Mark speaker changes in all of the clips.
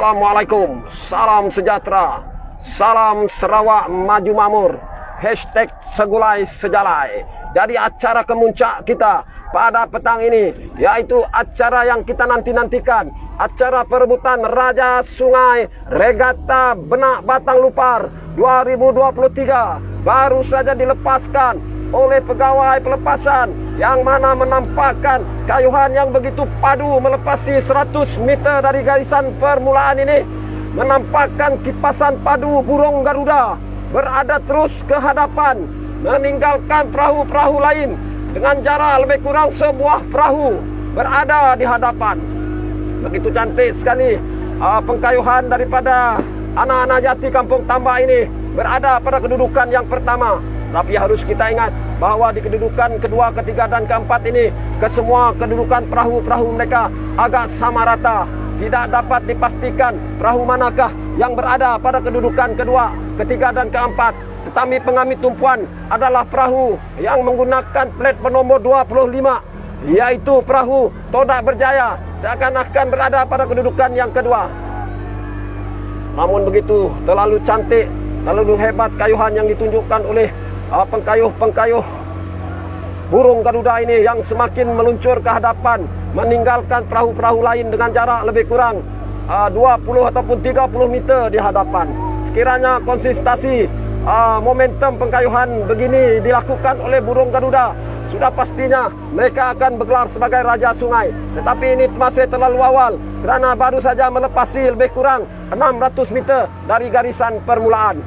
Speaker 1: Assalamualaikum, salam sejahtera, salam Sarawak maju makmur, hashtag Segulai Sejalai. Jadi acara kemuncak kita pada petang ini, yaitu acara yang kita nanti-nantikan, acara perebutan Raja Sungai Regatta Benak Batang Lupar 2023 baru saja dilepaskan oleh pegawai pelepasan, yang mana menampakkan kayuhan yang begitu padu melepasi 100 meter dari garisan permulaan ini, menampakkan kipasan padu burung Garuda berada terus ke hadapan, meninggalkan perahu-perahu lain dengan jarak lebih kurang sebuah perahu berada di hadapan. Begitu cantik sekali pengkayuhan daripada anak-anak jati Kampung Tambak ini berada pada kedudukan yang pertama. Tapi harus kita ingat bahawa di kedudukan kedua, ketiga dan keempat ini, kesemua kedudukan perahu-perahu mereka agak sama rata. Tidak dapat dipastikan perahu manakah yang berada pada kedudukan kedua, ketiga dan keempat. Tetapi pengambil tumpuan adalah perahu yang menggunakan plat bernomor 25, yaitu perahu Todak Berjaya, seakan-akan berada pada kedudukan yang kedua. Namun begitu, terlalu cantik, terlalu hebat kayuhan yang ditunjukkan oleh pengkayuh-pengkayuh burung Garuda ini, yang semakin meluncur ke hadapan, meninggalkan perahu-perahu lain dengan jarak lebih kurang 20 ataupun 30 meter di hadapan. Sekiranya konsistensi momentum pengkayuhan begini dilakukan oleh burung Garuda, sudah pastinya mereka akan bergelar sebagai Raja Sungai. Tetapi ini masih terlalu awal, kerana baru saja melepasi lebih kurang 600 meter dari garisan permulaan.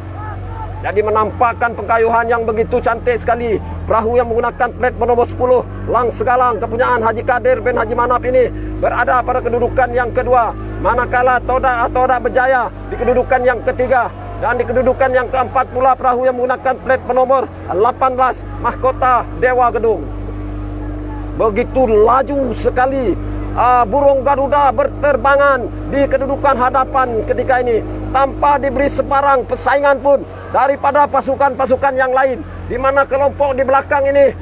Speaker 1: Jadi menampakkan pengkayuhan yang begitu cantik sekali. Perahu yang menggunakan plat bernomor 10 Lang Segalang kepunyaan Haji Kadir bin Haji Manap ini berada pada kedudukan yang kedua, manakala Todak Berjaya di kedudukan yang ketiga. Dan di kedudukan yang keempat pula perahu yang menggunakan plat bernomor 18 Mahkota Dewa Gedung. Begitu laju sekali burung Garuda berterbangan di kedudukan hadapan ketika ini, tanpa diberi sebarang persaingan pun daripada pasukan-pasukan yang lain, di mana kelompok di belakang ini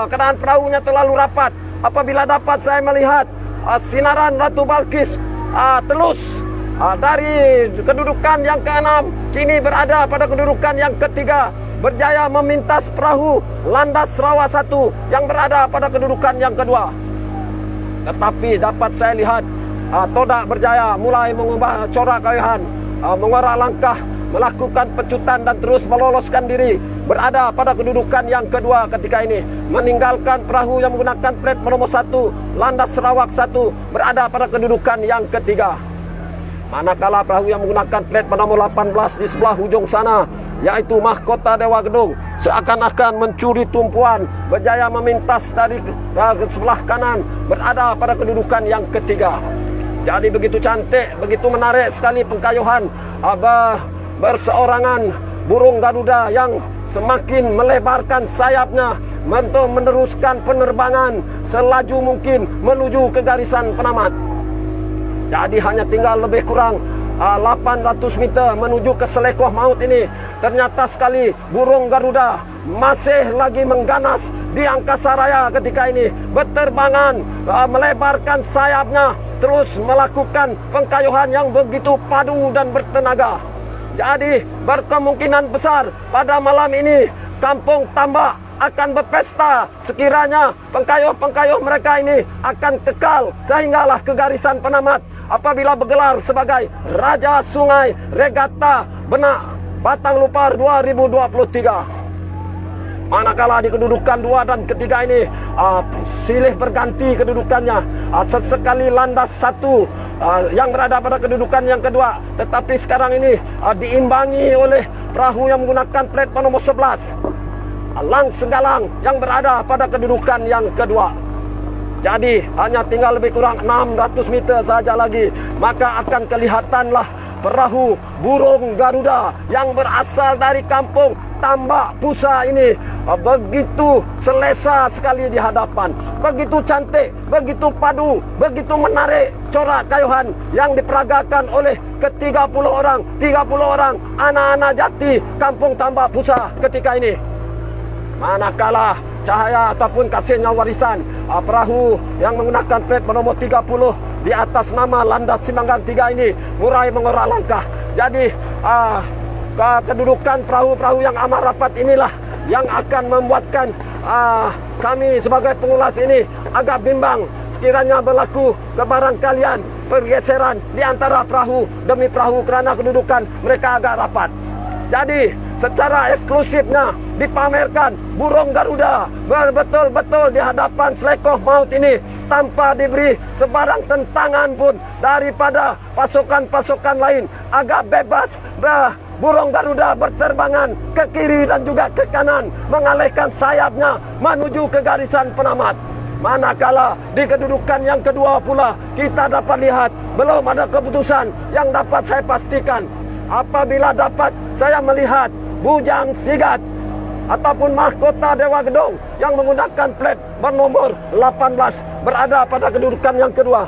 Speaker 1: keadaan perahunya terlalu rapat. Apabila dapat saya melihat sinaran Ratu Balkis telus dari kedudukan yang keenam kini berada pada kedudukan yang ketiga, berjaya memintas perahu Landas Sarawak 1 yang berada pada kedudukan yang kedua. Tetapi dapat saya lihat Todak Berjaya mulai mengubah corak kayuhan, mengarah langkah, melakukan pecutan dan terus meloloskan diri, berada pada kedudukan yang kedua ketika ini, meninggalkan perahu yang menggunakan plat bernomor 1 Landas Sarawak 1 berada pada kedudukan yang ketiga. Manakala perahu yang menggunakan plat bernomor 18 di sebelah hujung sana, yaitu Mahkota Dewa Gedung, seakan-akan mencuri tumpuan, berjaya memintas dari sebelah kanan, berada pada kedudukan yang ketiga. Jadi begitu cantik, begitu menarik sekali pengkayuhan berseorangan burung Garuda yang semakin melebarkan sayapnya untuk meneruskan penerbangan selaju mungkin menuju ke garisan penamat. Jadi hanya tinggal lebih kurang 800 meter menuju ke selekoh maut ini. Ternyata sekali burung Garuda masih lagi mengganas di angkasa raya ketika ini, berterbangan, melebarkan sayapnya, terus melakukan pengkayuhan yang begitu padu dan bertenaga. Jadi berkemungkinan besar pada malam ini Kampung Tambak akan berpesta sekiranya pengkayuh-pengkayuh mereka ini akan kekal sehinggalah ke garisan penamat apabila bergelar sebagai Raja Sungai Regatta Benak Batang Lupar 2023. Manakala di kedudukan 2 dan ketiga ini silih berganti kedudukannya. Sesekali Landas 1 yang berada pada kedudukan yang kedua, tetapi sekarang ini diimbangi oleh perahu yang menggunakan plat bernomor 11 Lang Segalang yang berada pada kedudukan yang kedua. Jadi hanya tinggal lebih kurang 600 meter saja lagi, maka akan kelihatanlah perahu burung Garuda yang berasal dari Kampung Tambak Pusa ini begitu selesa sekali di hadapan, begitu cantik, begitu padu, begitu menarik corak kayuhan yang diperagakan oleh ke-30 orang anak-anak jati Kampung Tambak Pusa ketika ini. Manakala cahaya ataupun kasihnya warisan perahu yang menggunakan plat bernomor 30 di atas nama Landas Sinanggang 3 ini mulai mengorak langkah. Jadi kedudukan perahu-perahu yang amat rapat inilah yang akan membuatkan kami sebagai pengulas ini agak bimbang sekiranya berlaku kebarangkalian pergeseran di antara perahu demi perahu kerana kedudukan mereka agak rapat. Jadi secara eksklusifnya dipamerkan burung Garuda betul-betul di hadapan selekoh maut ini tanpa diberi sebarang tentangan pun daripada pasukan-pasukan lain. Agak bebas burung Garuda berterbangan ke kiri dan juga ke kanan mengalihkan sayapnya menuju ke garisan penamat. Manakala di kedudukan yang kedua pula kita dapat lihat belum ada keputusan yang dapat saya pastikan. Apabila dapat saya melihat bujang sigat ataupun mahkota Dewa Gedong yang menggunakan plat bernomor 18 berada pada kedudukan yang kedua.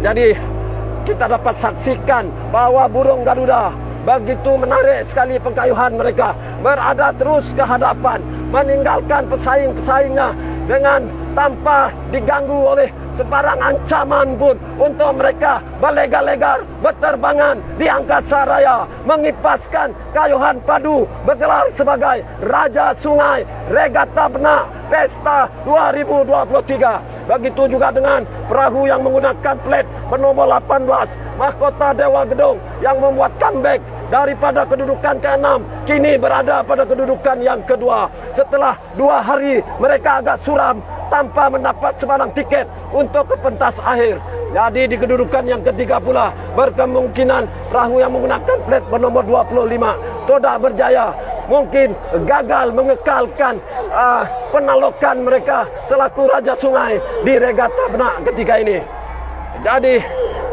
Speaker 1: Jadi kita dapat saksikan bahawa burung Garuda begitu menarik sekali pengkayuhan mereka, berada terus ke hadapan, meninggalkan pesaing-pesaingnya dengan tanpa diganggu oleh sebarang ancaman pun untuk mereka berlegar-legar berterbangan di angkasa raya, mengipaskan kayuhan padu bergelar sebagai Raja Sungai Regatta Benak Pesta 2023. Begitu juga dengan perahu yang menggunakan plat bernomor 18 mahkota Dewa Gedong yang membuat comeback daripada kedudukan ke-6 kini berada pada kedudukan yang kedua. Setelah 2 hari mereka agak suram tanpa mendapat sebarang tiket untuk ke pentas akhir. Jadi di kedudukan yang ketiga pula berkemungkinan perahu yang menggunakan plat bernomor 25 tidak berjaya, mungkin gagal mengekalkan penalokan mereka selaku Raja Sungai di Regatta Benak ketiga ini. Jadi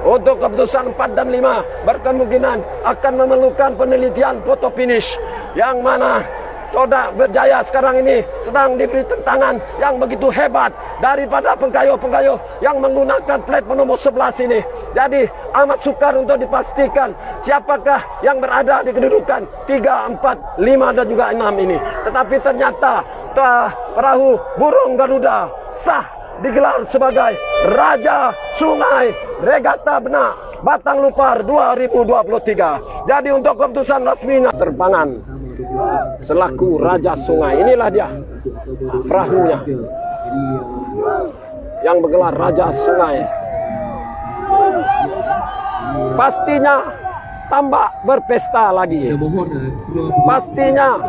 Speaker 1: untuk keputusan 4 dan 5 berkemungkinan akan memerlukan penelitian foto finish yang mana tidak berjaya sekarang ini sedang diberi tentangan yang begitu hebat daripada pengkayuh-pengkayuh yang menggunakan plat bernomor 11 ini. Jadi amat sukar untuk dipastikan siapakah yang berada di kedudukan 3, 4, 5 dan juga 6 ini. Tetapi ternyata perahu burung Garuda sah digelar sebagai Raja Sungai Regatta Benak Batang Lupar 2023. Jadi untuk keputusan resminya terbangan selaku Raja Sungai. Inilah dia perahunya yang bergelar Raja Sungai. Pastinya tambah berpesta lagi. Pastinya